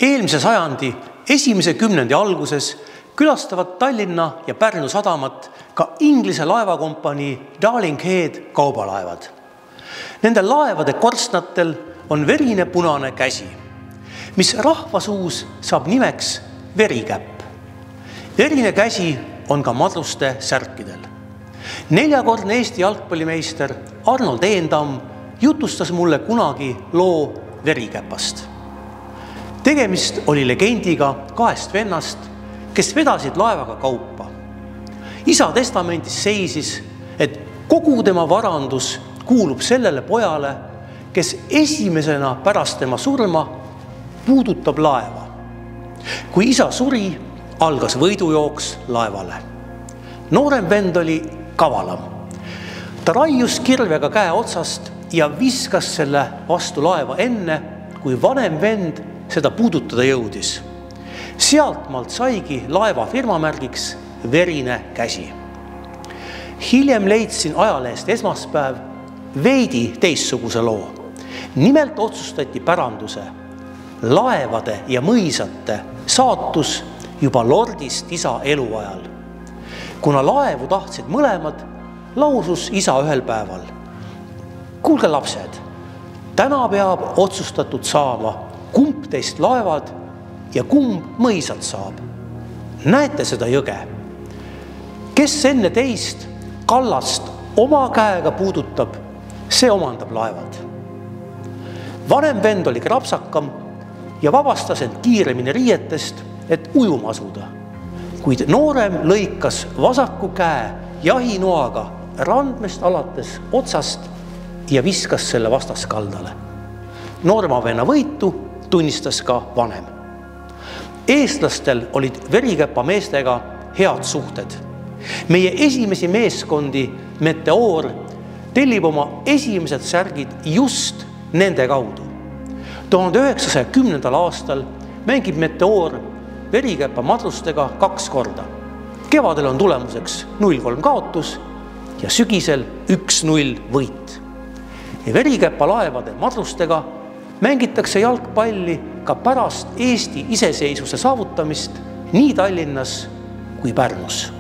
Eelmise sajandi esimese kümnendi alguses külastavad Tallinna ja Pärnu sadamat ka Inglise laevakompanii Darling Head kaubalaevad. Nende laevade korstnatel on verine punane käsi, mis rahvasuus saab nimeks verikäpp. Verine käsi on ka madruste särkidel. 4-kordne Eesti jalgpallimeister Arnold Eendam jutustas mulle kunagi loo verikäpast. Tegemist oli legendiga 2 vennast, kes vedasid laevaga kaupa. Isa testamendis seisis, et kogu tema varandus kuulub sellele pojale, kes esimesena pärast tema surma puudutab laeva. Kui isa suri, algas võidujooks laevale. Noorem vend oli kavalam. Ta raius kirvega käe otsast ja viskas selle vastu laeva enne, kui vanem vend seda puudutada jõudis. Sealtmaalt saigi laeva firmamärgiks verine käsi. Hiljem leidsin ajalehest Esmaspäev veidi teistsuguse loo. Nimelt otsustati päranduse, laevade ja mõisate saatus juba lordist isa eluajal. Kuna laevu tahtsid mõlemad, lausus isa ühel päeval: kuulge lapsed, täna peab otsustatud saama, kumb teist laevad ja kumb mõisad saab. Näete seda jõge? Kes enne teist kallast oma käega puudutab, see omandab laevad. Vanem vend oli krapsakam ja vabastas end kiiremini riietest, et ujuma asuda. Kuid noorem lõikas vasaku käe jahinoaga randmest alates otsast ja viskas selle vastaskaldale. Noorema venna võitu tunnistas ka vanem. Eestlastel olid verikäpa meestega head suhted. Meie esimesi meeskondi Meteor tellib oma esimesed särgid just nende kaudu. 1910. aastal mängib Meteor verikäpa madrustega 2 korda. Kevadel on tulemuseks 0-3 kaotus ja sügisel 1-0 võit. Ja verikäpa laevade madrustega mängitakse jalgpalli ka pärast Eesti iseseisvuse saavutamist nii Tallinnas kui Pärnus.